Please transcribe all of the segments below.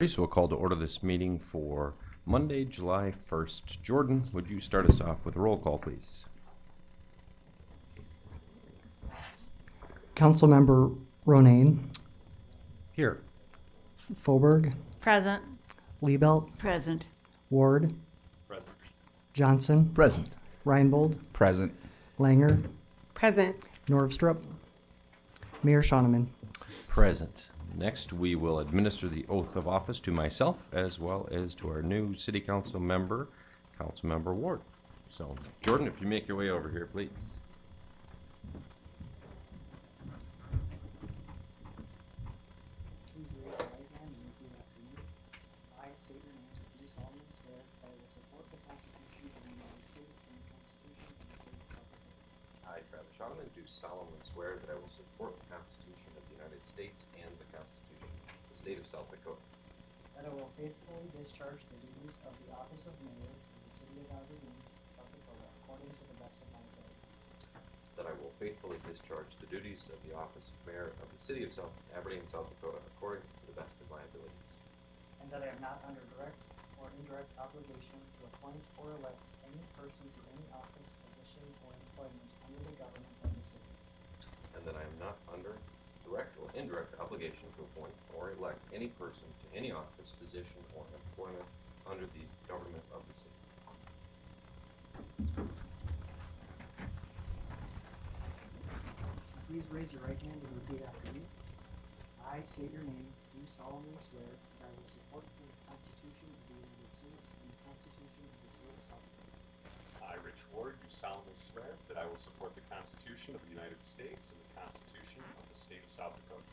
So we'll call to order this meeting for Monday, July 1st. Jordan, would you start us off with a roll call, please? Councilmember Ronayne, Here. Faubourg, Present. Liebelt, Present. Ward, Present. Johnson, Present. Reinbold, Present. Langer, Present. Norvstrup, Mayor Shawneman. Present. Next, we will administer the oath of office to myself as well as to our new city council member, Councilmember Ward. So, Jordan, if you make your way over here, please. Please raise your right hand and repeat after me. I state your name, do solemnly swear that I will support the Constitution of the United States and the Constitution of the State of South Dakota. I, Travis Shawneman, do solemnly swear that I will support the Constitution of the United States and the Constitution of the State of South Dakota. That I will faithfully discharge the duties of the office of mayor of the city of Aberdeen, South Dakota, according to the best of my ability. That I will faithfully discharge the duties of the office of mayor of the city of Aberdeen, South Dakota, according to the best of my abilities. And that I am not under direct or indirect obligation to appoint or elect any person to any office, position, or employment under the government of the city. And that I am not under direct or indirect obligation to appoint or elect any person to any office, position, or employment under the government of the city. Please raise your right hand and repeat after me. I state your name, do solemnly swear that I will support the Constitution of the United States and the Constitution of the State of South Dakota. I, Rich Ward, do solemnly swear that I will support the Constitution of the United States and the Constitution of the State of South Dakota.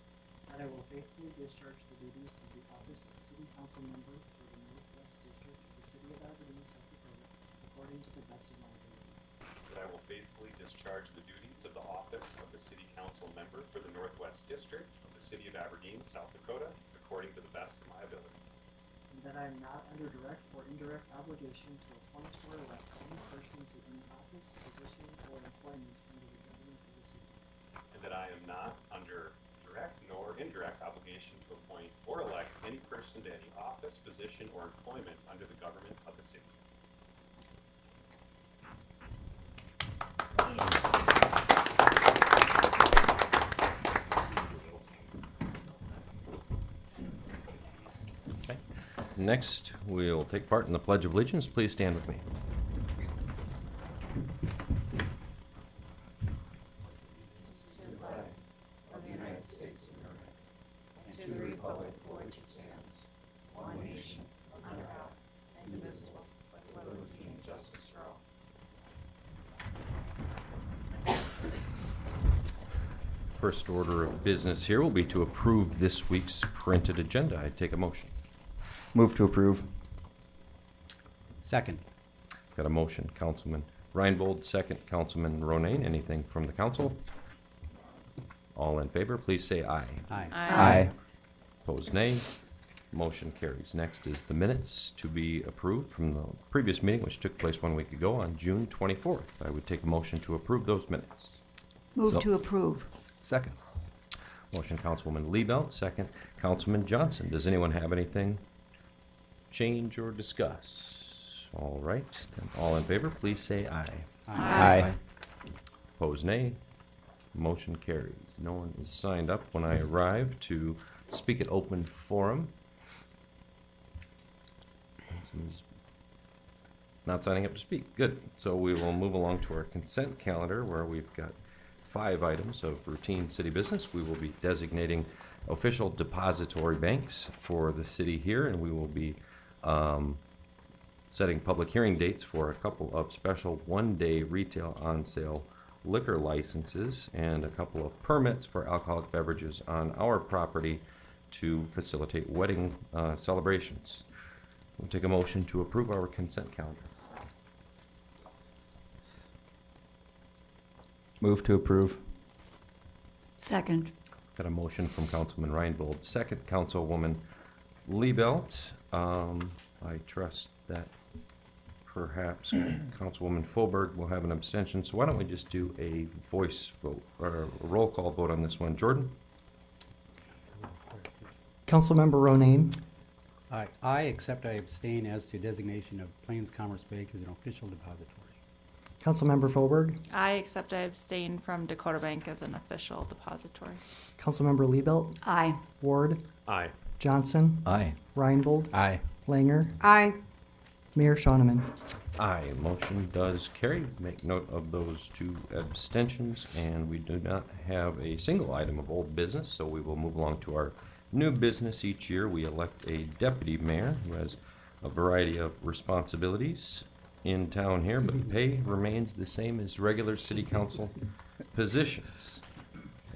That I will faithfully discharge the duties of the office of City Council Member for the Northwest District of the City of Aberdeen, South Dakota, according to the best of my ability. That I will faithfully discharge the duties of the office of the City Council Member for the Northwest District of the City of Aberdeen, South Dakota, according to the best of my ability. And that I am not under direct or indirect obligation to appoint or elect any person to any office, position, or employment under the government of the city. And that I am not under direct nor indirect obligation to appoint or elect any person to any office, position, or employment under the government of the city. Okay. Next, we'll take part in the Pledge of Allegiance. Please stand with me. First order of business here will be to approve this week's printed agenda. I take a motion. Move to approve. Second. Got a motion, Councilman Reinbold, second, Councilman Ronayne. Anything from the council? All in favor, please say aye. Aye. Aye. Opposed, nay. Motion carries. Next is the minutes to be approved from the previous meeting, which took place 1 week ago on June 24th. I would take a motion to approve those minutes. Move to approve. Second. Motion, Councilwoman Liebelt, second, Councilman Johnson. Does anyone have anything change or discuss? All right, then all in favor, please say aye. Aye. Opposed, nay. Motion carries. No one is signed up when I arrive to speak at open forum. Someone's not signing up to speak. Good. So we will move along to our consent calendar where we've got 5 items of routine city business. We will be designating official depository banks for the city here, and we will be setting public hearing dates for a couple of special one-day retail on-sale liquor licenses and a couple of permits for alcoholic beverages on our property to facilitate wedding celebrations. We'll take a motion to approve our consent calendar. Move to approve. Second. Got a motion from Councilman Reinbold, second, Councilwoman Liebelt. I trust that perhaps Councilwoman Faubourg will have an abstention, so why don't we just do a voice vote, or a roll call vote on this one. Jordan? Councilmember Ronayne, I, except I abstain as to designation of Plains Commerce Bank as an official depository. Councilmember Fauberg, I accept I abstain from Dakota Bank as an official depository. Councilmember Liebelt, Aye. Ward, Aye. Johnson, Aye. Reinbold, Aye. Langer, Aye. Mayor Shonneman. Aye, motion does carry. Make note of those two abstentions, and we do not have a single item of old business, so we will move along to our new business. Each year, we elect a deputy mayor who has a variety of responsibilities in town here, but the pay remains the same as regular city council positions.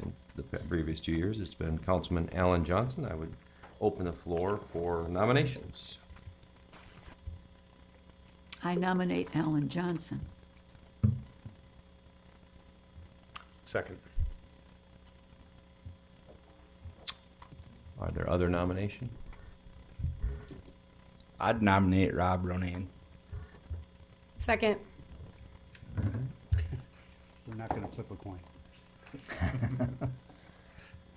In the previous 2 years, it's been Councilman Alan Johnson. I would open the floor for nominations. I nominate Alan Johnson. Second. Are there other nominations? I'd nominate Rob Ronayne. Second. We're not gonna flip a coin.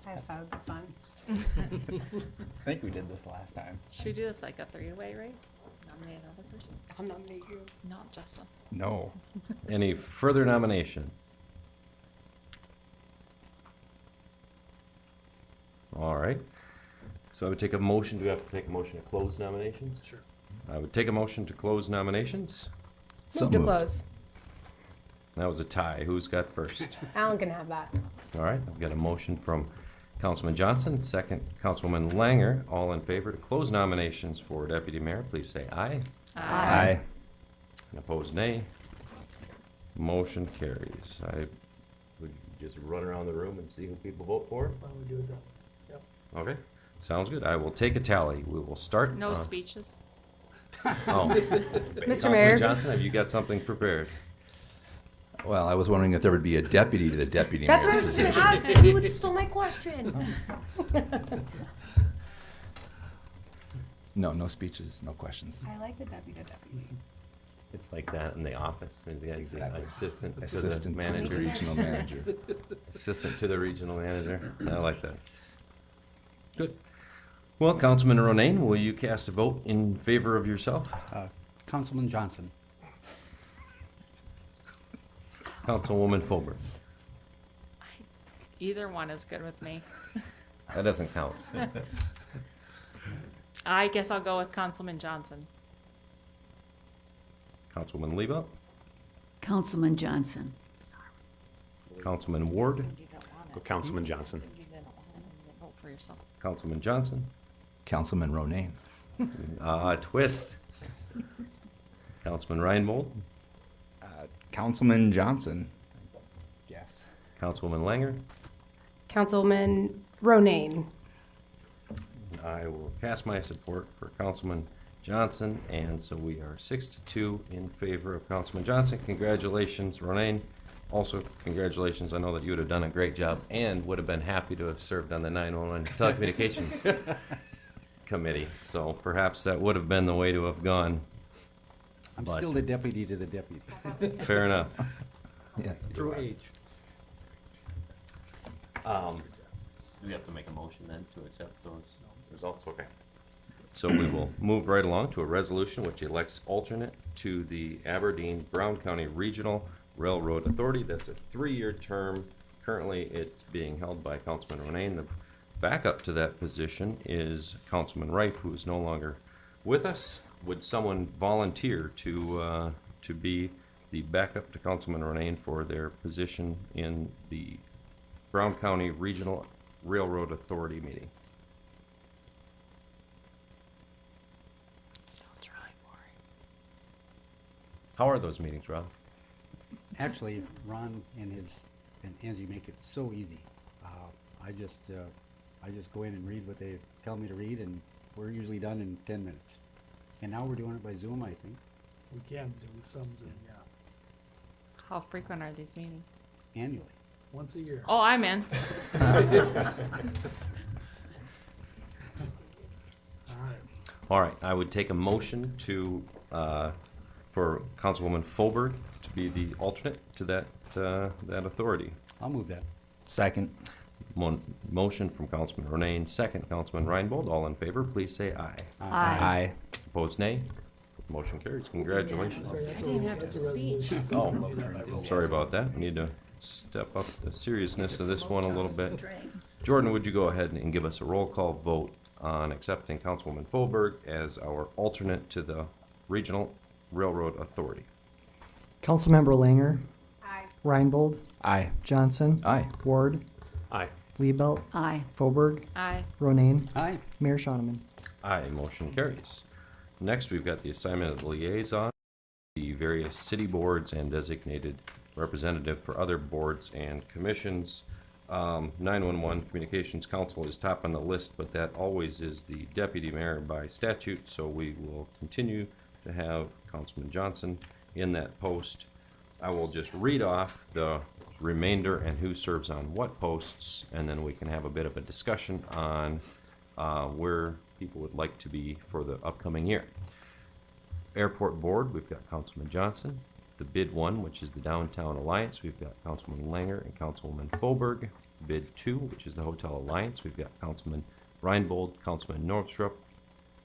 I thought it'd be fun. I think we did this last time. Should we do this like a three-way race? Nominate another person? I'll nominate you. Not Justin. No. Any further nomination? All right. So I would take a motion, do we have to take a motion to close nominations? Sure. I would take a motion to close nominations. So Move to moved. close. That was a tie. Who's got first? Alan can have that. All right, I've got a motion from Councilman Johnson, second Councilwoman Langer. All in favor to close nominations for deputy mayor, please say aye. Aye. And opposed, nay. Motion carries. I would just run around the room and see who people vote for. Why don't we do it that way? Yep. Okay, sounds good. I will take a tally. We will start. No speeches. Oh. Mr. Councilman Mayor, Johnson, have you got something prepared? Well, I was wondering if there would be a deputy to the deputy that's what I mayor was just position. gonna ask. You would stole my question. No, no speeches, no questions. I like the deputy. It's like that in the office. He's got Exactly. assistant to the Assistant to the manager. regional manager. Assistant to the regional manager. I like that. Good. Well, Councilman Ronayne, will you cast a vote in favor of yourself? Councilman Johnson. Councilwoman Fulber. Either one is good with me. That doesn't count. I guess I'll go with Councilman Johnson. Councilwoman Leba. Councilman Johnson. Councilman Ward. Go Councilman Johnson. Vote for yourself. Councilman Johnson. Councilman Ronayne. Twist. Councilman Reinbold. Councilman Johnson. Yes. Councilwoman Langer. Councilman Ronayne. I will cast my support for Councilman Johnson, and so we are 6-2 in favor of Councilman Johnson. Congratulations, Ronayne. Also, congratulations. I know that you would have done a great job and would have been happy to have served on the 911 Telecommunications Committee. So perhaps that would have been the way to have gone. I'm But- still the deputy to the deputy, Fair enough. Yeah. through age. Do we have to make a motion then to accept those results? Okay. So we will move right along to a resolution which elects alternate to the Aberdeen Brown County Regional Railroad Authority. That's a 3-year term. Currently, it's being held by Councilman Ronayne. The backup to that position is Councilman Rife, who is no longer with us. Would someone volunteer to be the backup to Councilman Ronayne for their position in the Brown County Regional Railroad Authority meeting? Sounds really boring. How are those meetings, Rob? Actually, Ron and Angie make it so easy. I just go in and read what they tell me to read, and we're usually done in 10 minutes. And now we're doing it by Zoom, I think, We can do some Zoom, yeah, How frequent are these meetings? annually. once a year. Oh, I'm in. All right. All right, I would take a motion to, for Councilwoman Fulberg to be the alternate to that authority. I'll move that. Second. Motion from Councilman Ronayne, second Councilman Reinbold. All in favor, please say aye. Aye. Opposed, nay. Motion carries. Congratulations. I didn't even have to speak. Oh, I'm sorry about that. We need to step up the seriousness of this one a little bit. Jordan, would you go ahead and give us a roll call vote on accepting Councilwoman Folberg as our alternate to the Regional Railroad Authority? Councilmember Langer, Aye. Reinbold, Aye. Johnson, Aye. Ward, Aye. Liebelt, Aye. Folberg, Aye. Ronayne, Aye. Mayor Shoneman. Aye, motion carries. Next, we've got the assignment of the liaison, the various city boards and designated representative for other boards and commissions. 911 Communications Council is top on the list, but that always is the deputy mayor by statute, so we will continue to have Councilman Johnson in that post. I will just read off the remainder and who serves on what posts, and then we can have a bit of a discussion on where people would like to be for the upcoming year. Airport Board, we've got Councilman Johnson. The Bid 1, which is the Downtown Alliance, we've got Councilman Langer and Councilwoman Folberg. Bid 2, which is the Hotel Alliance, we've got Councilman Reinbold, Councilman Northrup,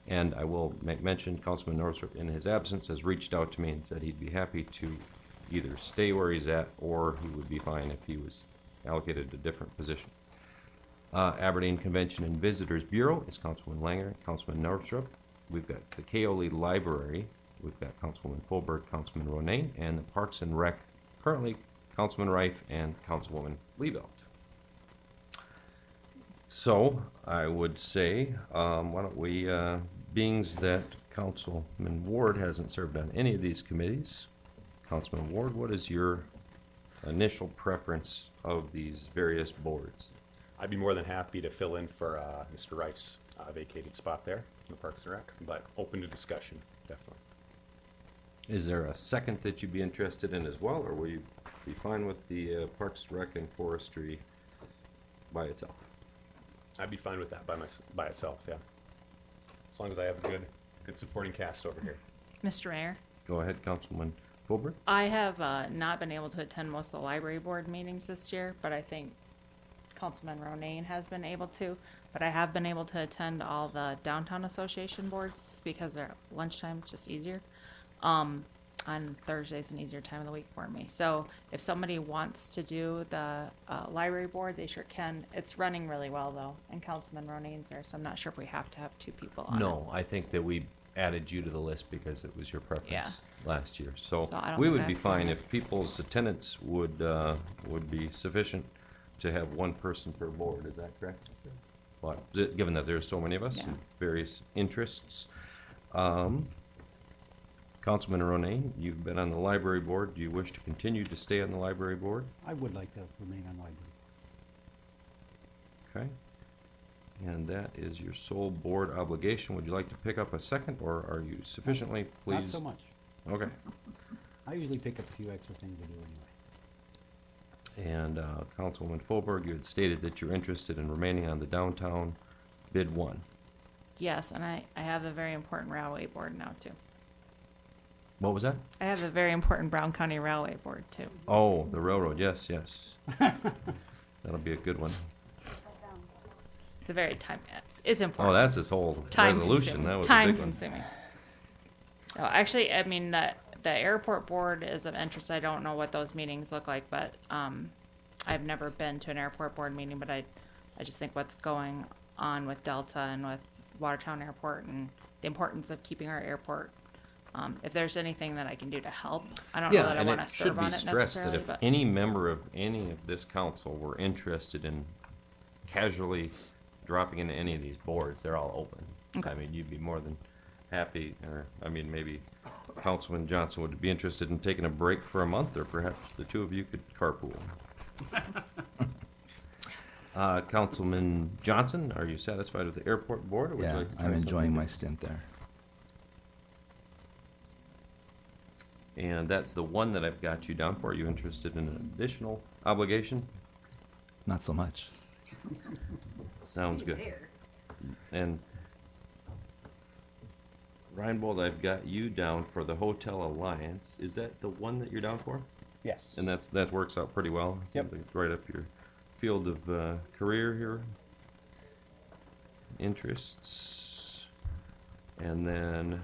and I will make mention, Councilman Northrup, in his absence, has reached out to me and said he'd be happy to either stay where he's at, or he would be fine if he was allocated a different position. Aberdeen Convention and Visitors Bureau is Councilman Langer, Councilman Northrup. We've got the Keole Library, we've got Councilwoman Folberg, Councilman Ronayne, and the Parks and Rec, currently Councilman Reif and Councilwoman Liebelt. So, I would say, why don't we, beings that Councilman Ward hasn't served on any of these committees, Councilman Ward, what is your initial preference of these various boards? I'd be more than happy to fill in for Mr. Reif's vacated spot there in the Parks and Rec, but open to discussion, definitely. Is there a second that you'd be interested in as well, or will you be fine with the Parks, Rec, and Forestry by itself? I'd be fine with that by itself, yeah. As long as I have a good supporting cast over here. Mr. Mayor, Go ahead, Councilman Folberg. I have not been able to attend most of the library board meetings this year, but I think Councilman Ronayne has been able to. But I have been able to attend all the Downtown Association boards because their lunchtime is just easier. On Thursday's an easier time of the week for me. So if somebody wants to do the library board, they sure can. It's running really well though, and Councilman Ronayne's there, so I'm not sure if we have to have two people on it. No, I think that we added you to the list because it was your preference last year. So So I don't we think would I be have to- fine if people's attendance would be sufficient to have one person per board. Is that correct? Well, given that there's so many of us Yeah. and various interests. Councilman Ronayne, you've been on the library board. Do you wish to continue to stay on the library board? I would like to remain on library. Okay. And that is your sole board obligation. Would you like to pick up a second, or are you sufficiently Not pleased? so much. Okay. I usually pick up a few extra things to do anyway. And Councilwoman Folberg, you had stated that you're interested in remaining on the downtown bid 1. Yes, and I have a very important railway board now too. What was that? I have a very important Brown County Railway board too. Oh, the railroad, yes, yes. That'll be a good one. It's a very it's Oh, important. that's this whole resolution. That was a Time big one. consuming. No, actually, I mean, the airport board is of interest. I don't know what those meetings look like, but I've never been to an airport board meeting, but I just think what's going on with Delta and with Watertown Airport and the importance of keeping our airport. If there's anything that I can do to help, I don't know that I and want to it should serve be on it stressed that necessarily, if but any member of any of this council were interested in casually dropping into any of these boards, they're all open. Okay. I mean, you'd be more than happy, or, I mean, maybe Councilman Johnson would be interested in taking a break for a month, or perhaps the two of you could carpool. Councilman Johnson, are you satisfied with the airport board, or would you Yeah, like to try I'm something enjoying my different? stint there. And that's the one that I've got you down for. Are you interested in an additional obligation? Not so much. Sounds good. And Reinbold, I've got you down for the Hotel Alliance. Is that the one that you're down for? Yes. And that works out pretty well. It Yep. seems like it's right up your field of career here, interests, and then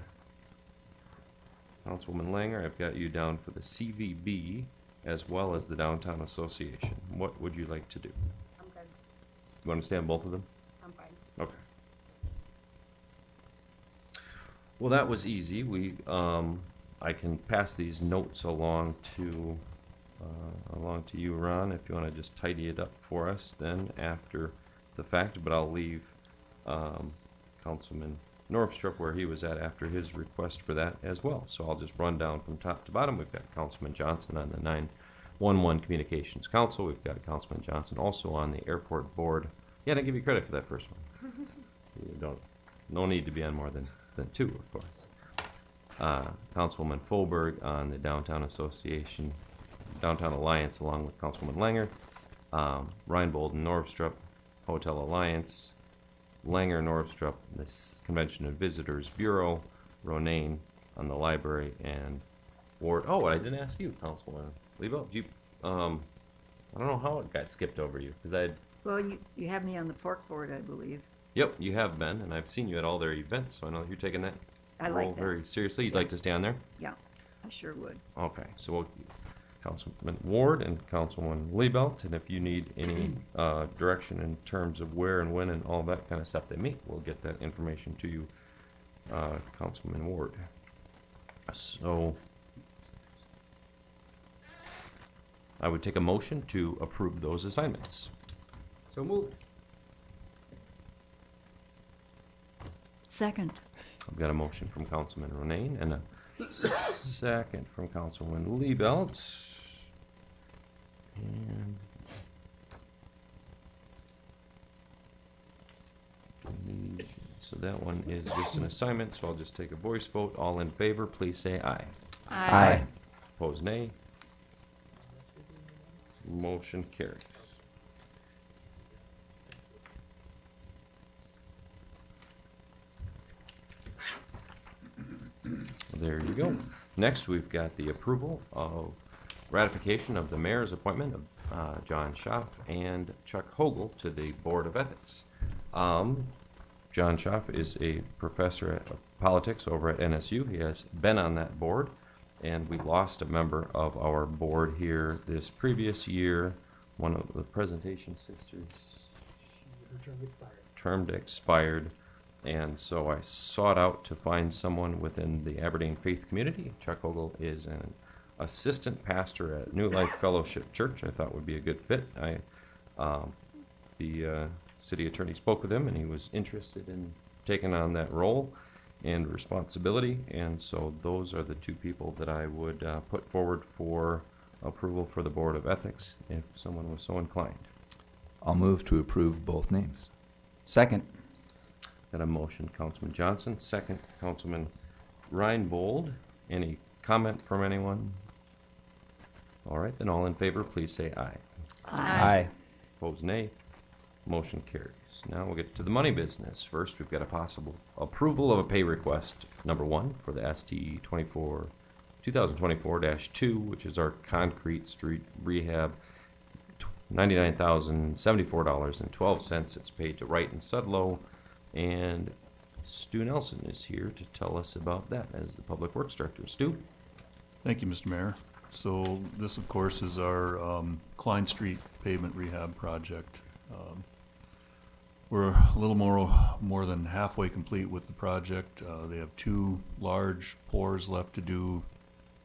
Councilwoman Langer, I've got you down for the CVB as well as the Downtown Association. What would you like to do? I'm good. You want to stay on both of them? I'm fine. Okay. Well, that was easy. I can pass these notes along to you, Ron, if you want to just tidy it up for us then after the fact, but I'll leave, Councilman Norvstrup where he was at after his request for that as well. So I'll just run down from top to bottom. We've got Councilman Johnson on the 911 Communications Council. We've got Councilman Johnson also on the Airport Board. Yeah, I didn't give you credit for that first one. No need to be on more than two, of course. Councilwoman Fulberg on the Downtown Association, Downtown Alliance, along with Councilwoman Langer. Reinbold and Norvstrup, Hotel Alliance. Langer, Norvstrup, this Convention and Visitors Bureau. Ronayne on the library, and Ward. Oh, I didn't ask you, Councilwoman Lebo. You, I don't know how it got skipped over you, because I. Well, you have me on the pork board, I believe. Yep, you have been, and I've seen you at all their events, so I know you're taking that I role like that. very seriously. You'd like to stay on there? Yeah, I sure would. Okay, so we'll, Councilman Ward and Councilwoman Liebelt, and if you need any direction in terms of where and when and all that kind of stuff they meet, we'll get that information to you, Councilman Ward. So I would take a motion to approve those assignments. So moved. Second. I've got a motion from Councilman Ronayne and a second from Councilwoman Liebelt. And so that one is just an assignment, so I'll just take a voice vote. All in favor, please say aye. Aye. Opposed, nay. Motion carries. There you go. Next, we've got the approval of ratification of the mayor's appointment of John Schaff and Chuck Hogel to the Board of Ethics. John Schaff is a professor of politics over at NSU. He has been on that board, and we lost a member of our board here this previous year. One of the presentation sisters. Her term expired. Term expired. And so I sought out to find someone within the Aberdeen faith community. Chuck Hogel is an assistant pastor at New Life Fellowship Church. I thought would be a good fit. The city attorney spoke with him, and he was interested in taking on that role and responsibility. And so those are the two people that I would put forward for approval for the Board of Ethics, if someone was so inclined. I'll move to approve both names. Second. Got a motion, Councilman Johnson, second, Councilman Reinbold. Any comment from anyone? All right, then all in favor, please say aye. Aye. Opposed, nay. Motion carries. Now we'll get to the money business. First, we've got a possible approval of a pay request, number one, for the STE 2024-2, which is our concrete street rehab, $99,074.12. It's paid to Wright and Sudlow. And Stu Nelson is here to tell us about that as the Public Works Director. Stu? Thank you, Mr. Mayor. So this, of course, is our Klein Street pavement rehab project. We're a little more than halfway complete with the project. They have two large pours left to do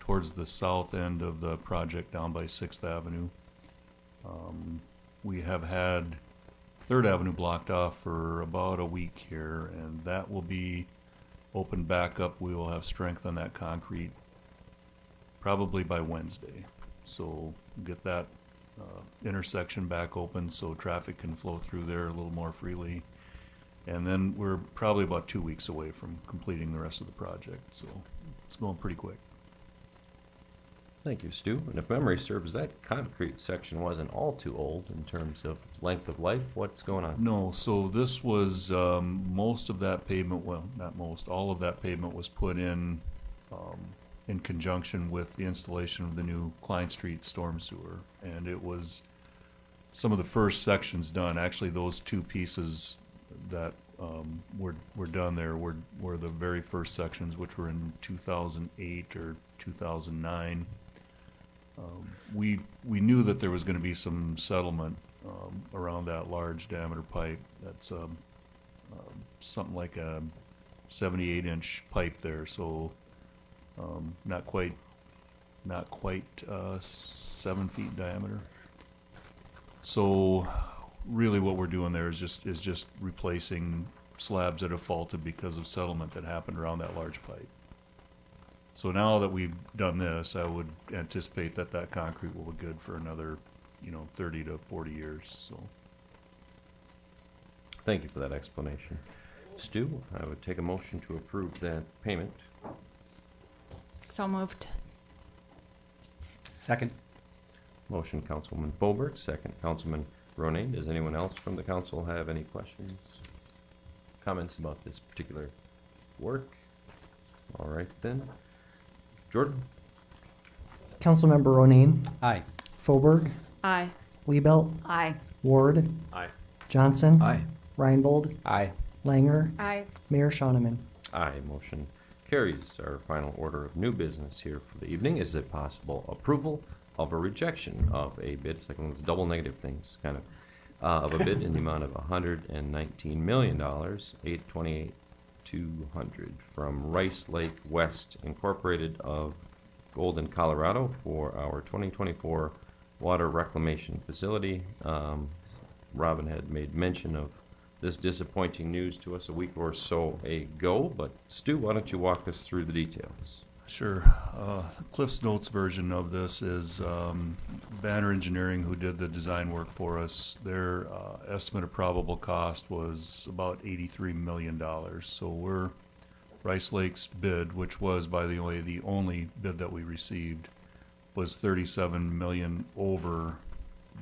towards the south end of the project down by 6th Avenue. We have had 3rd Avenue blocked off for about a week here, and that will be opened back up. We will have strength on that concrete probably by Wednesday. So get that intersection back open so traffic can flow through there a little more freely. And then we're probably about 2 weeks away from completing the rest of the project. So it's going pretty quick. Thank you, Stu. And if memory serves, that concrete section wasn't all too old in terms of length of life. What's going on? No, so this was, most of that pavement, well, not most, all of that pavement was put in conjunction with the installation of the new Klein Street storm sewer. And it was some of the first sections done. Actually, those two pieces that were done there were the very first sections, which were in 2008 or 2009. We knew that there was going to be some settlement around that large diameter pipe. That's something like a 78-inch pipe there, so not quite 7 feet in diameter. So really what we're doing there is just replacing slabs that have faulted because of settlement that happened around that large pipe. So now that we've done this, I would anticipate that that concrete will be good for another, 30 to 40 years, so. Thank you for that explanation. Stu, I would take a motion to approve that payment. So moved. Second. Motion Councilman Folberg, second Councilman Ronayne. Does anyone else from the council have any questions, comments about this particular work? All right then. Jordan? Councilmember Ronayne, Aye. Fauberg, Aye. Liebelt, Aye. Ward, Aye. Johnson, Aye. Reinbold, Aye. Langer, Aye. Mayor Shonneman. Aye. Motion carries. Our final order of new business here for the evening is a possible approval of a rejection of a bid. It's like one of those double negative things, kind of a bid in the amount of $119,828,200 from Rice Lake West Incorporated of Golden, Colorado for our 2024 water reclamation facility. Robin had made mention of this disappointing news to us a week or so ago, but Stu, why don't you walk us through the details? Sure. Cliff's Notes version of this is Banner Engineering, who did the design work for us. Their estimate of probable cost was about $83 million. So Rice Lake's bid, which was, by the way, the only bid that we received, was $37 million over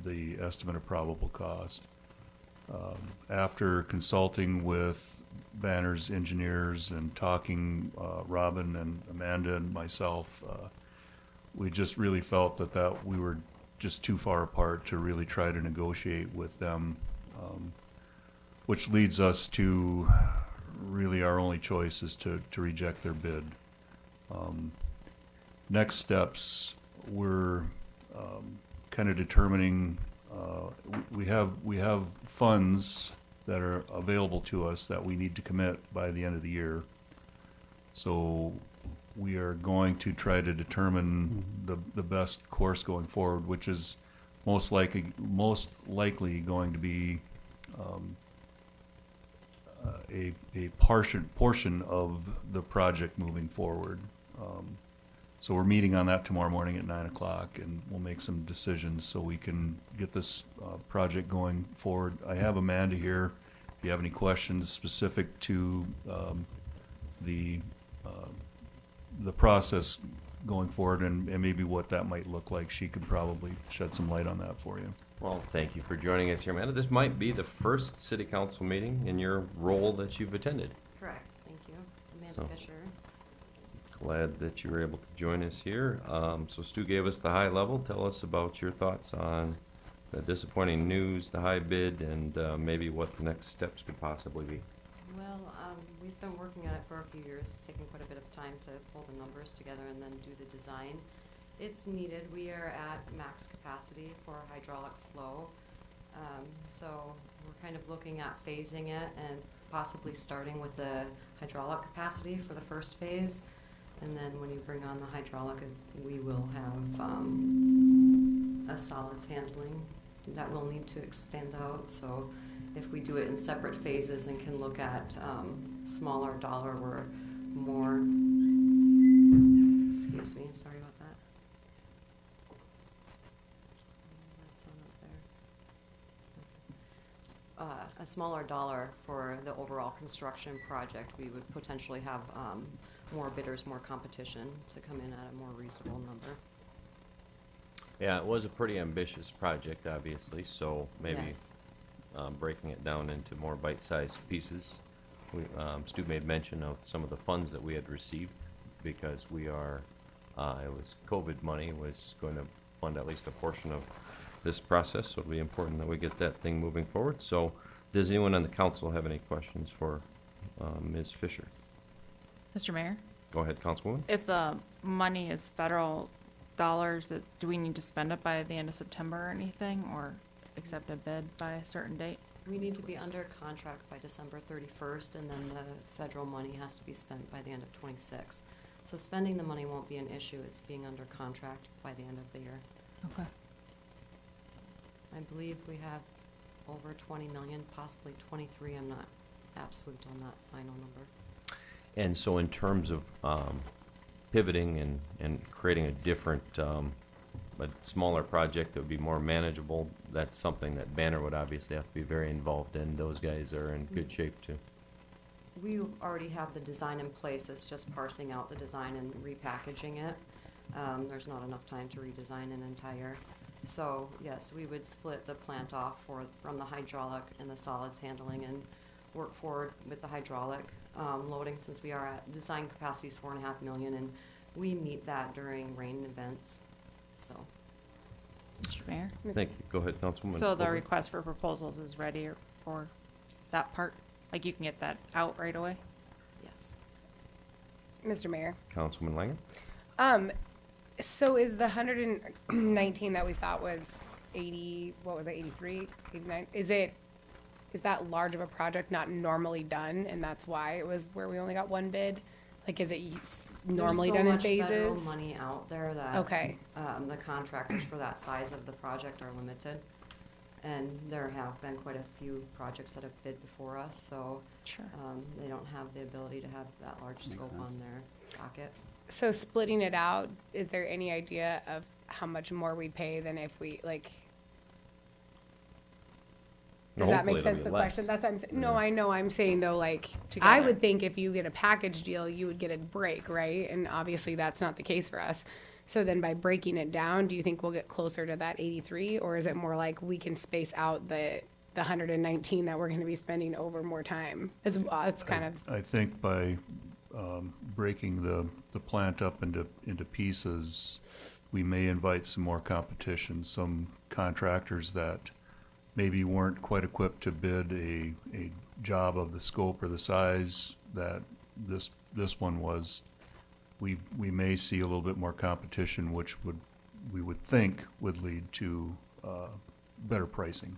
the estimate of probable cost. After consulting with Banner's engineers and talking, Robin and Amanda and myself, we just really felt that we were just too far apart to really try to negotiate with them, which leads us to really our only choice is to reject their bid. Next steps, we're kind of determining, we have funds that are available to us that we need to commit by the end of the year. So we are going to try to determine the best course going forward, which is most likely going to be a portion of the project moving forward. So we're meeting on that tomorrow morning at 9 o'clock, and we'll make some decisions so we can get this project going forward. I have Amanda here. If you have any questions specific to the process going forward and maybe what that might look like, she could probably shed some light on that for you. Well, thank you for joining us here, Amanda. This might be the first city council meeting in your role that you've attended. Correct, thank you. Amanda So- Fisher. Glad that you were able to join us here. So Stu gave us the high level. Tell us about your thoughts on the disappointing news, the high bid, and maybe what the next steps could possibly be. Well, we've been working on it for a few years, taking quite a bit of time to pull the numbers together and then do the design. It's needed. We are at max capacity for hydraulic flow. So we're kind of looking at phasing it and possibly starting with the hydraulic capacity for the first phase. And then when you bring on the hydraulic, we will have a solids handling that will need to extend out. So if we do it in separate phases and can look at smaller dollar, we're more, excuse me, sorry about that. That's on up there. A smaller dollar for the overall construction project, we would potentially have more bidders, more competition to come in at a more reasonable number. Yeah, it was a pretty ambitious project, obviously, so maybe Yes. breaking it down into more bite-sized pieces. Stu made mention of some of the funds that we had received because it was COVID money was going to fund at least a portion of this process, so it'll be important that we get that thing moving forward. So does anyone on the council have any questions for Ms. Fisher? Mr. Mayor, Go ahead, Councilwoman. if the money is federal dollars, do we need to spend it by the end of September or anything, or accept a bid by a certain date? We need to be under contract by December 31st, and then the federal money has to be spent by the end of '26. So spending the money won't be an issue, it's being under contract by the end of the year. Okay. I believe we have over 20 million, possibly 23, I'm not absolute on that final number. And so in terms of pivoting and creating a different, a smaller project that would be more manageable, that's something that Banner would obviously have to be very involved in. Those guys are in good shape too. We already have the design in place, it's just parsing out the design and repackaging it. There's not enough time to redesign an entire. So, yes, we would split the plant off from the hydraulic and the solids handling and work forward with the hydraulic loading, since we are at design capacity is 4.5 million, and we meet that during rain events, so. Mr. Mayor? Thank you. Go ahead, Councilwoman. So the Colbert. request for proposals is ready for that part? Like you can get that out right away? Yes. Mr. Mayor. Councilman Langer? So is the 119 that we thought was 80, what was it, 83, 89? Is that large of a project not normally done, and that's why it was where we only got one bid? Like, is it normally done in There's so much federal phases? money out there that. Okay. The contractors for that size of the project are limited. And there have been quite a few projects that have bid before us, so. Sure. They don't have the ability to have that large Makes scope sense. on their docket. So splitting it out, is there any idea of how much more we'd pay than if we, like, does that make Hopefully sense, it'll the be less. question? That's what I'm saying. No, Yeah. I know, I'm saying though, like, I Together. would think if you get a package deal, you would get a break, right? And obviously that's not the case for us. So then by breaking it down, do you think we'll get closer to that 83? Or is it more like we can space out the 119 that we're gonna be spending over more time? It's kind of, I think by breaking the plant up into pieces, we may invite some more competition, some contractors that maybe weren't quite equipped to bid a job of the scope or the size that this one was. We may see a little bit more competition, which we would think would lead to better pricing.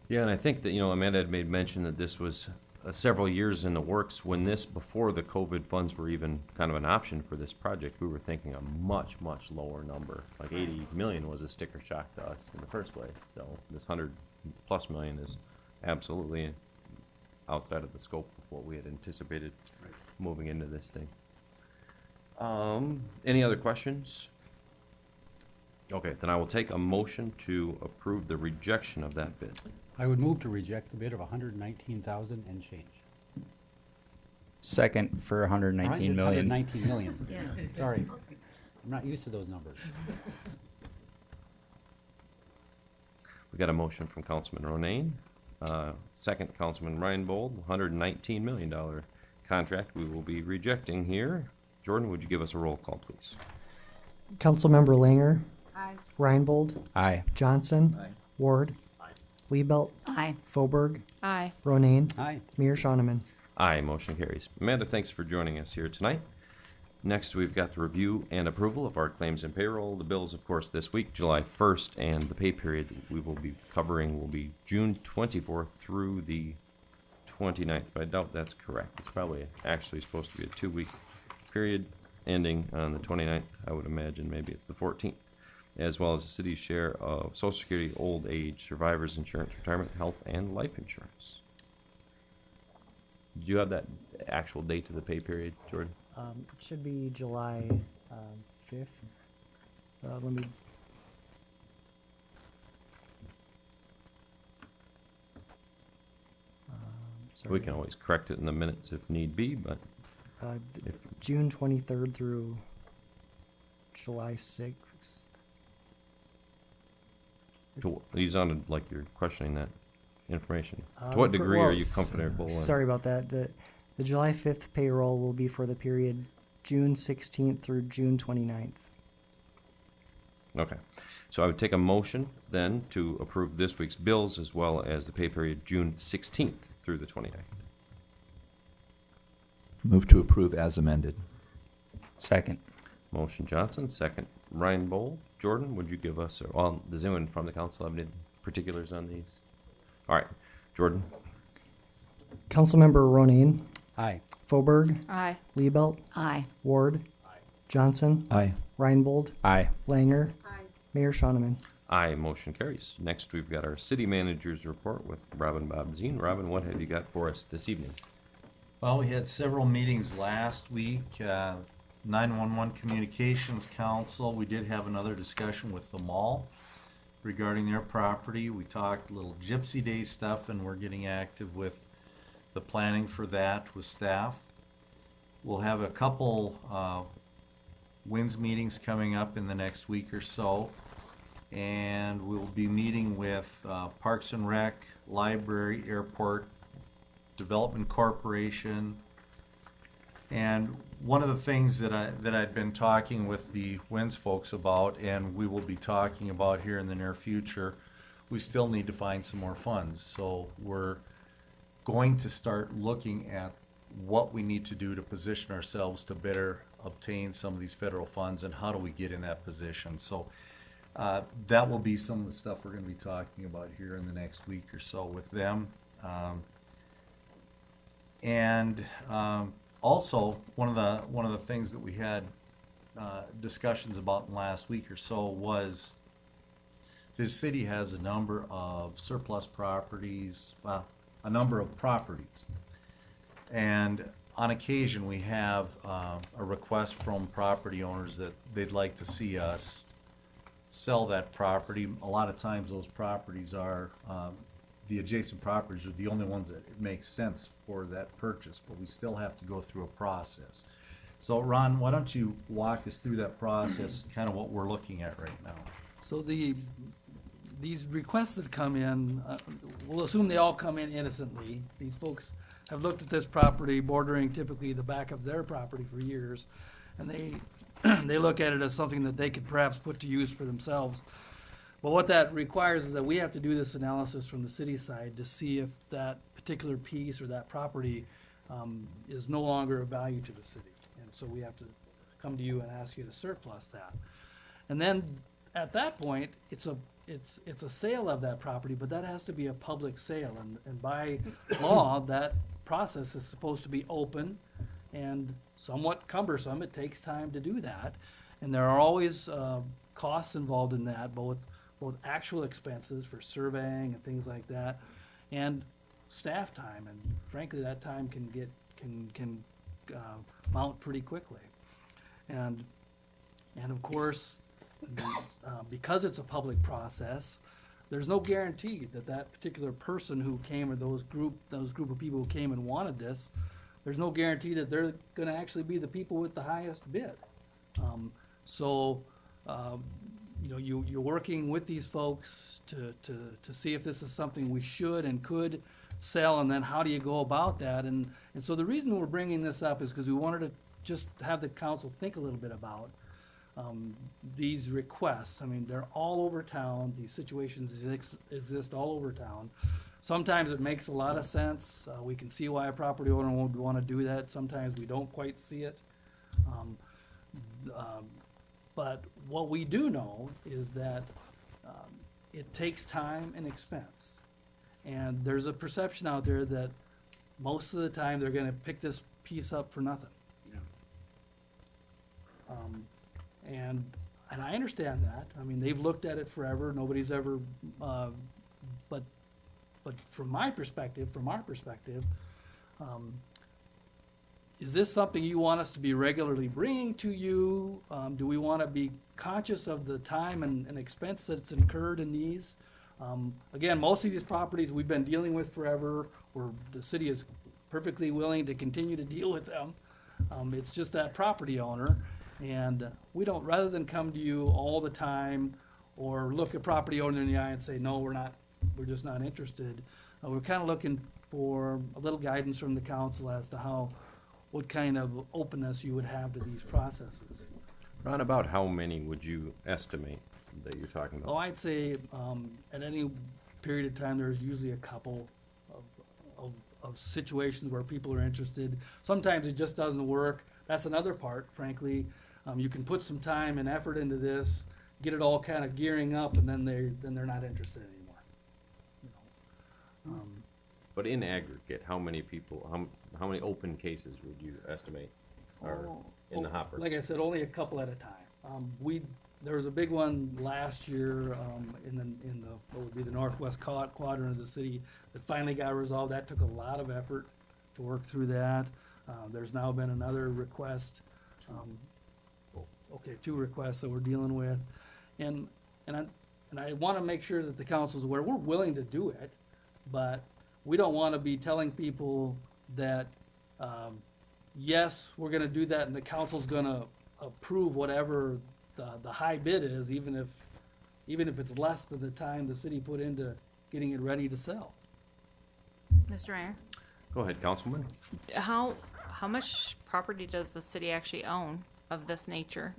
Yeah, and I think that, Amanda had made mention that this was several years in the works. When before the COVID funds were even kind of an option for this project, we were thinking a much, much lower number. Like 80 million was a sticker shock to us in the first place. So this 100+ million is absolutely outside of the scope of what we had anticipated moving into this thing. Any other questions? Okay, then I will take a motion to approve the rejection of that bid. I would move to reject the bid of 119,000 and change. Second for 119 million. 119 million. Yeah. Sorry, I'm not used to those numbers. We got a motion from Councilman Ronayne. Second, Councilman Reinbold, $119 million contract we will be rejecting here. Jordan, would you give us a roll call, please? Councilmember Langer. Aye. Reinbold. Aye. Johnson. Ward. Liebelt. Aye. Fauberg. Aye. Ronayne. Aye. Mayor Shonneman. Aye, motion carries. Amanda, thanks for joining us here tonight. Next, we've got the review and approval of our claims and payroll. The bills, of course, this week, July 1st, and the pay period we will be covering will be June 24th through the 29th, but I doubt that's correct. It's probably actually supposed to be a 2-week period ending on the 29th. I would imagine maybe it's the 14th, as well as the city's share of Social Security, old age, survivors insurance, retirement, health, and life insurance. Do you have that actual date of the pay period, Jordan? It should be July 5th. Let me. We can always correct it in the minutes if need be, but if, June 23rd through July 6th. you sounded like you're questioning that information. To what degree are you comfortable? Sorry about that. The July 5th payroll will be for the period June 16th through June 29th. Okay. So I would take a motion then to approve this week's bills as well as the pay period June 16th through the 29th. Move to approve as amended. Second. Motion Johnson, second Ryan Bowl. Jordan, would you give us, well, does anyone from the council have any particulars on these? All right, Jordan? Councilmember Ronayne, Aye. Foberg, Aye. Liebelt, Aye. Ward, Johnson, Aye. Reinbold, Aye. Langer, Mayor Shonneman. Aye, motion carries. Next, we've got our city manager's report with Robin Bobzien. Robin, what have you got for us this evening? Well, we had several meetings last week. 911 Communications Council, we did have another discussion with the mall regarding their property. We talked a little Gypsy Day stuff, and we're getting active with the planning for that with staff. We'll have a couple WINS meetings coming up in the next week or so, and we'll be meeting with Parks and Rec, Library, Airport, Development Corporation. And one of the things that I'd been talking with the WINS folks about, and we will be talking about here in the near future, we still need to find some more funds. So we're going to start looking at what we need to do to position ourselves to better obtain some of these federal funds, and how do we get in that position. So that will be some of the stuff we're going to be talking about here in the next week or so with them. Also, one of the things that we had discussions about in last week or so was this city has a number of surplus properties, a number of properties, and on occasion we have a request from property owners that they'd like to see us sell that property. A lot of times those properties are the adjacent properties are the only ones that it makes sense for that purchase, but we still have to go through a process. So Ron, why don't you walk us through that process, kind of what we're looking at right now? So these requests that come in, we'll assume they all come in innocently. These folks have looked at this property bordering typically the back of their property for years, and they look at it as something that they could perhaps put to use for themselves. But what that requires is that we have to do this analysis from the city side to see if that particular piece or that property is no longer of value to the city. And so we have to come to you and ask you to surplus that. And then at that point, it's a sale of that property, but that has to be a public sale. And by law, that process is supposed to be open and somewhat cumbersome. It takes time to do that. And there are always costs involved in that, both actual expenses for surveying and things like that, and staff time. And frankly, that time can mount pretty quickly. And of course, because it's a public process, there's no guarantee that that particular person who came, or those group of people who came and wanted this, there's no guarantee that they're going to actually be the people with the highest bid. You're working with these folks to see if this is something we should and could sell, and then how do you go about that? And so the reason we're bringing this up is because we wanted to just have the council think a little bit about these requests. I mean, they're all over town. These situations exist all over town. Sometimes it makes a lot of sense. We can see why a property owner would want to do that. Sometimes we don't quite see it. But what we do know is that it takes time and expense. And there's a perception out there that most of the time they're going to pick this piece up for nothing. And I understand that. I mean, they've looked at it forever. Nobody's ever, but from our perspective, is this something you want us to be regularly bringing to you? Do we want to be conscious of the time and expense that's incurred in these? Again, most of these properties we've been dealing with forever, or the city is perfectly willing to continue to deal with them. It's just that property owner. And we don't, rather than come to you all the time or look a property owner in the eye and say, no, we're just not interested. We're kind of looking for a little guidance from the council as to what kind of openness you would have to these processes. Ron, about how many would you estimate that you're talking Oh, about? I'd say, at any period of time, there's usually a couple of situations where people are interested. Sometimes it just doesn't work. That's another part, frankly. You can put some time and effort into this, get it all kind of gearing up, and then they're not interested anymore. You know? But in aggregate, how many people, how many open cases would you estimate are in the hopper? Like I said, only a couple at a time. There was a big one last year, in the, what would be the northwest quadrant of the city that finally got resolved. That took a lot of effort to work through that. There's now been another request, two requests that we're dealing with. And I wanna make sure that the council's aware, we're willing to do it, but we don't wanna be telling people that, yes, we're gonna do that and the council's gonna approve whatever the high bid is, even if it's less than the time the city put into getting it ready to sell. Mr. Mayor, Go ahead, Councilman. how much property does the city actually own of this nature?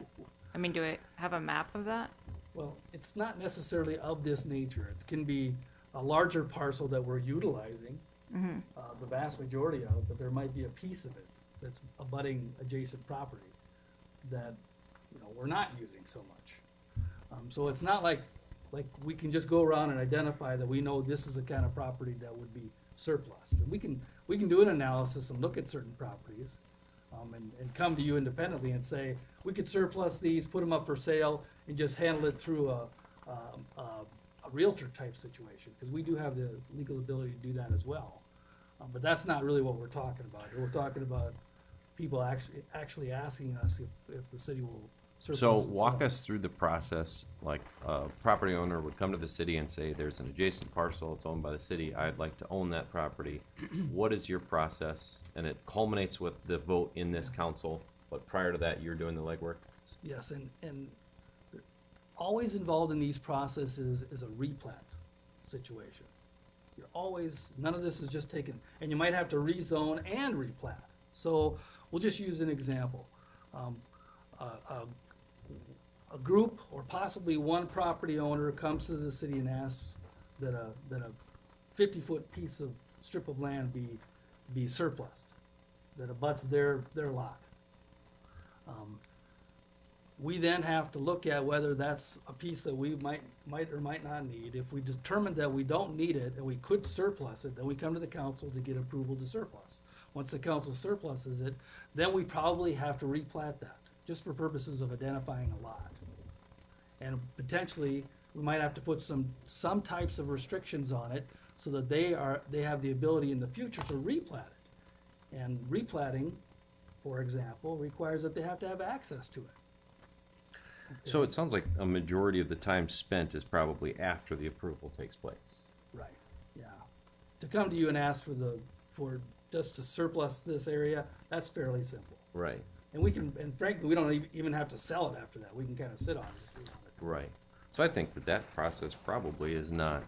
I mean, do we have a map of that? Well, it's not necessarily of this nature. It can be a larger parcel that we're utilizing, the vast majority of, but there might be a piece of it that's abutting adjacent property that, you know, we're not using so much. So it's not like we can just go around and identify that we know this is the kind of property that would be surplus. And we can do an analysis and look at certain properties, and come to you independently and say, we could surplus these, put them up for sale, and just handle it through a realtor type situation, because we do have the legal ability to do that as well. But that's not really what we're talking about here. We're talking about people actually asking us if the city will surplus. So and walk sell. us through the process, like a property owner would come to the city and say, there's an adjacent parcel, it's owned by the city, I'd like to own that property. What is your process? And it culminates with the vote in this council, but prior to that, you're doing the legwork? Yes, and always involved in these processes is a replat situation. You're always, none of this is just taken, and you might have to rezone and replat. So we'll just use an example. A group or possibly one property owner comes to the city and asks that a 50-foot piece of strip of land be surplused, that abuts their lot. We then have to look at whether that's a piece that we might or might not need. If we determine that we don't need it and we could surplus it, then we come to the council to get approval to surplus. Once the council surpluses it, then we probably have to replat that, just for purposes of identifying a lot. And potentially, we might have to put some types of restrictions on it so that they have the ability in the future to replat it. And replatting, for example, requires that they have to have access to it. So it sounds like a majority of the time spent is probably after the approval takes place. Right, yeah. To come to you and ask for just to surplus this area, that's fairly simple. Right, And frankly, we don't even have to sell it after that. We can kind of sit on it if we want it. right. So I think that process probably is not,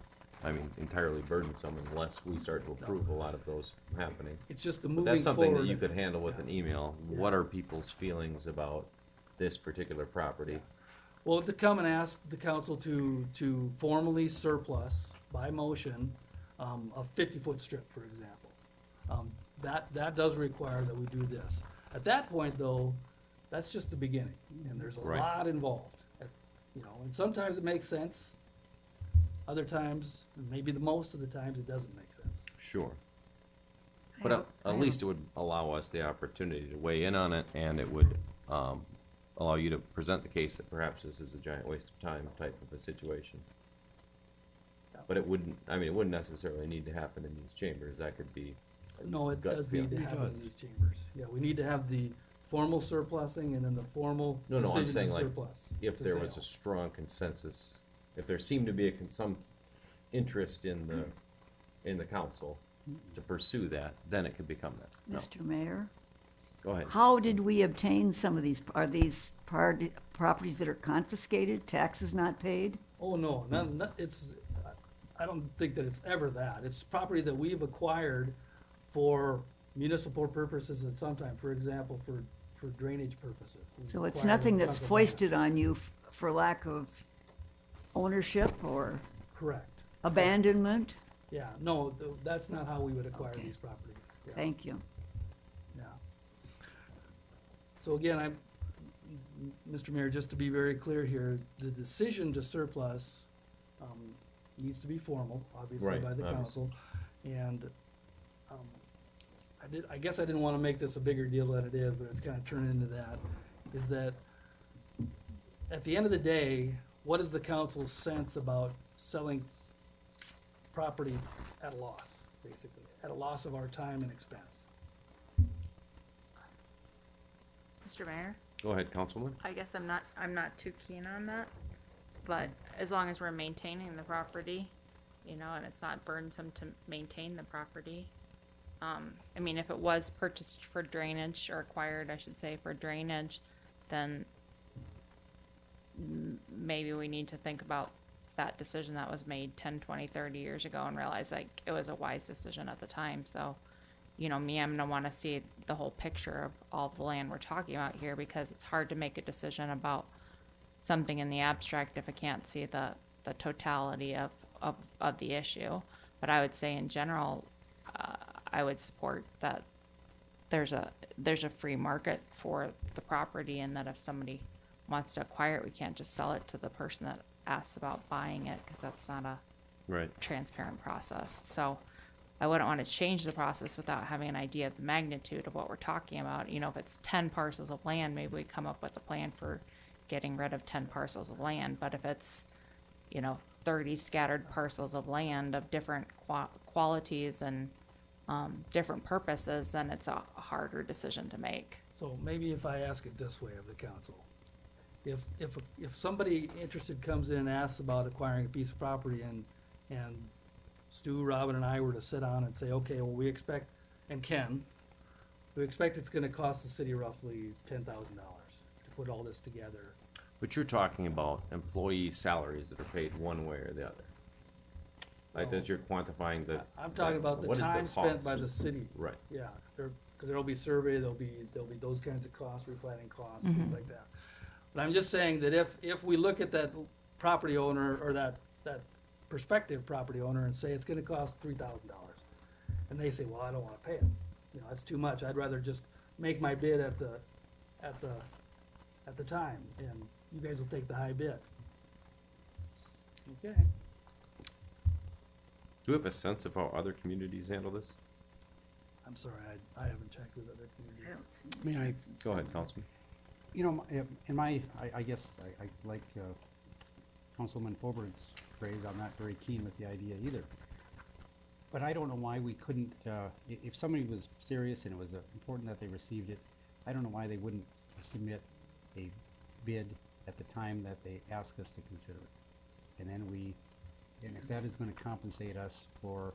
entirely burdensome unless we start to approve a lot of those happening. It's just the But moving that's something that forward. you could handle with an email. Yeah. What are people's feelings about this particular property? Well, to come and ask the council to formally surplus by motion, a 50-foot strip, for example. That does require that we do this. At that point, though, that's just the beginning, and there's a Right. lot involved. And sometimes it makes sense. Other times, maybe the most of the times, it doesn't make sense. Sure. I But have- I at have- least it would allow us the opportunity to weigh in on it, and it would allow you to present the case that perhaps this is a giant waste of time type of a situation. But it wouldn't necessarily need to happen in these chambers. That could be a No, it gut does need to feeling. happen in these chambers. Yeah, we need to have the formal surplusing and then the formal No, I'm decision saying to like, surplus. if to there was sale. a strong consensus, if there seemed to be some interest in the council to pursue that, then it could become that. No, Mr. Mayor, go ahead. how did we obtain some of these? Are these properties that are confiscated, taxes not paid? Oh, no, I don't think that it's ever that. It's property that we've acquired for municipal purposes at some time, for example, for drainage purposes. We've So it's acquired nothing a that's chunk of foisted on you for lack of ownership or Correct. abandonment? Yeah, no, that's not how we would acquire these properties. Yeah. Thank you. Yeah. So again, Mr. Mayor, just to be very clear here, the decision to surplus needs to be formal, obviously, Right, by the obviously. council. And I guess I didn't want to make this a bigger deal than it is, but it's kind of turned into that, is that at the end of the day, what is the council's sense about selling property at a loss, basically, at a loss of our time and expense? Mr. Mayor, Go ahead, Councilman. I guess I'm not too keen on that, but as long as we're maintaining the property, you know, and it's not burdensome to maintain the property. I mean, if it was purchased for drainage, or acquired, I should say, for drainage, then maybe we need to think about that decision that was made 10, 20, 30 years ago and realize like it was a wise decision at the time. So, you know, I'm gonna wanna see the whole picture of all the land we're talking about here, because it's hard to make a decision about something in the abstract if I can't see the totality of the issue. But I would say in general, I would support that there's a free market for the property, and that if somebody wants to acquire it, we can't just sell it to the person that asks about buying it, because that's not a Right. transparent process. So I wouldn't want to change the process without having an idea of the magnitude of what we're talking about. You know, if it's 10 parcels of land, maybe we come up with a plan for getting rid of 10 parcels of land. But if it's, you know, 30 scattered parcels of land of different qualities and different purposes, then it's a harder decision to make. So maybe if I ask it this way of the council, if somebody interested comes in and asks about acquiring a piece of property, and Stu, Robin, and I were to sit down and say, okay, well, we expect, and Ken, we expect it's gonna cost the city roughly $10,000 to put all this together. But you're talking about employee salaries that are paid one way or the other. Like that you're quantifying the. I'm talking about the what is time spent cost? by the city. Right. Yeah, because there'll be survey, there'll be those kinds of costs, replanting costs, things like that. But I'm just saying that if we look at that property owner, or that prospective property owner, and say it's gonna cost $3,000, and they say, well, I don't wanna pay it, you know, that's too much, I'd rather just make my bid at the time, and you guys will take the high bid. Okay. Do you have a sense of how other communities handle this? I'm sorry, I haven't checked with other communities. May I, Go ahead, Councilman. you know, in my, I guess, I like Councilman Forberg's phrase, I'm not very keen with the idea either. But I don't know why we couldn't, if somebody was serious and it was important that they received it, I don't know why they wouldn't submit a bid at the time that they ask us to consider it. And then and if that is gonna compensate us for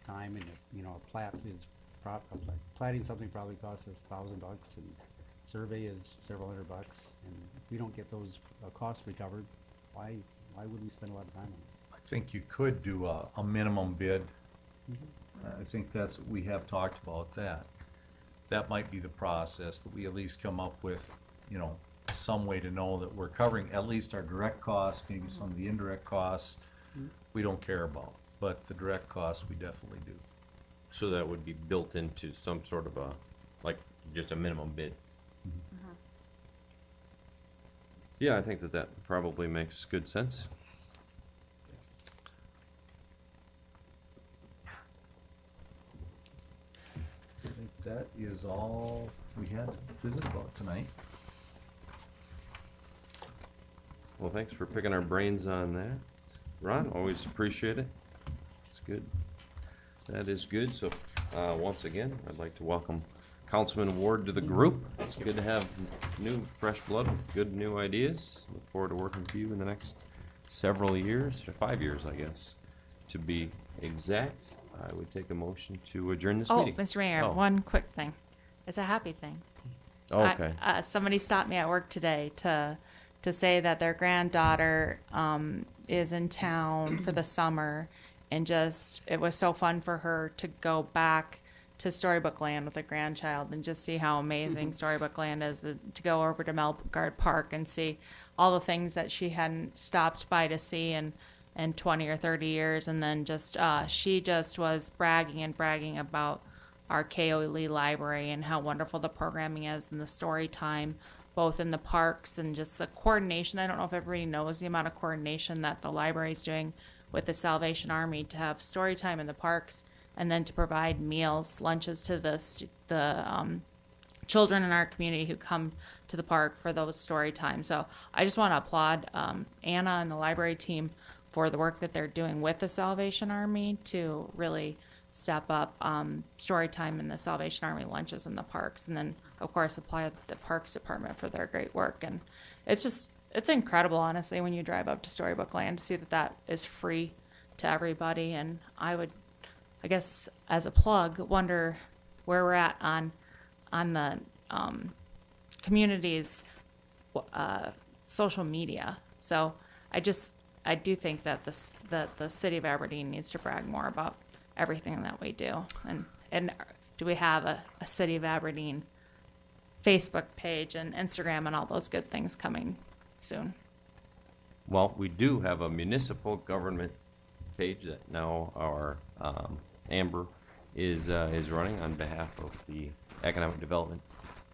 time, and if, you know, a plat is, platting something probably costs us $1,000, and survey is several $100, and if we don't get those costs recovered, why would we spend a lot of time on it? I think you could do a minimum bid. I think that's, we have talked about that. That might be the process, that we at least come up with, you know, some way to know that we're covering at least our direct costs, maybe some of the indirect costs we don't care about, but the direct costs we definitely do. So that would be built into some sort of a, like, just a minimum bid. Yeah, I think that probably makes good sense. I think that is all we had to visit about tonight. Well, thanks for picking our brains on that. Ron, always appreciate it. It's good. That is good. So, once again, I'd like to welcome Councilman Ward to the group. It's good to have new, fresh blood with good new ideas. Look forward to working with you in the next several years, or 5 years, I guess, to be exact. I would take a motion to adjourn this meeting. Mr. Mayor, Oh. one quick thing. It's a happy thing. Oh, okay. Somebody stopped me at work today to say that their granddaughter is in town for the summer, and just, it was so fun for her to go back to Storybook Land with a grandchild and just see how amazing Storybook Land is, to go over to Melgard Park and see all the things that she hadn't stopped by to see in 20 or 30 years. And then just, she just was bragging about our K.O. Lee Library and how wonderful the programming is and the story time, both in the parks and just the coordination. I don't know if everybody knows the amount of coordination that the library is doing with the Salvation Army to have story time in the parks, and then to provide meals, lunches to the children in our community who come to the park for those story times. So I just want to applaud Anna and the library team for the work that they're doing with the Salvation Army to really step up story time in the Salvation Army lunches in the parks, and then of course apply the Parks Department for their great work. And it's incredible, honestly, when you drive up to Storybook Land to see that is free to everybody. And I guess as a plug, wonder where we're at on the community's social media. So I do think that the city of Aberdeen needs to brag more about everything that we do. And do we have a City of Aberdeen Facebook page and Instagram and all those good things coming soon? Well, we do have a municipal government page that now our Amber is running on behalf of the economic development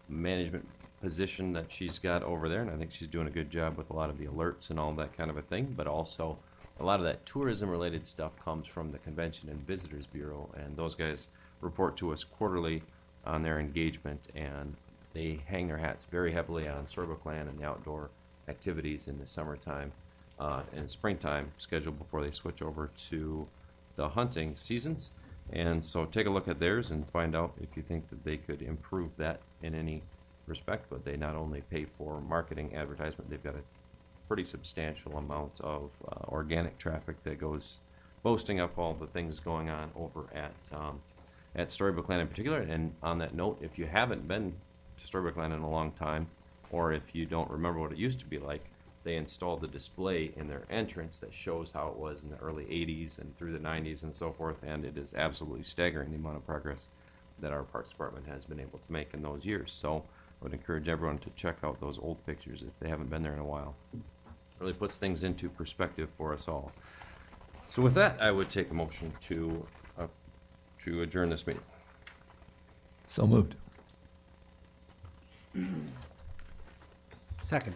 management position that she's got over there, and I think she's doing a good job with a lot of the alerts and all that kind of a thing. But also, a lot of that tourism-related stuff comes from the Convention and Visitors Bureau, and those guys report to us quarterly on their engagement, and they hang their hats very heavily on Storybook Land and the outdoor activities in the summertime and springtime scheduled before they switch over to the hunting seasons. And so take a look at theirs and find out if you think that they could improve that in any respect. But they not only pay for marketing advertisement, they've got a pretty substantial amount of organic traffic that goes boasting up all the things going on over at Storybook Land in particular. And on that note, if you haven't been to Storybook Land in a long time, or if you don't remember what it used to be like, they installed a display in their entrance that shows how it was in the early 80s and through the 90s and so forth, and it is absolutely staggering the amount of progress that our Parks Department has been able to make in those years. So I would encourage everyone to check out those old pictures if they haven't been there in a while. Really puts things into perspective for us all. So with that, I would take a motion to adjourn this meeting. So moved. Second.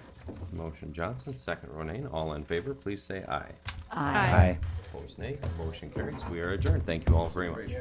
Motion Johnson, second Ronayne. All in favor, please say aye. Aye. Opposed, nay. Motion carries. We are adjourned. Thank you all very much.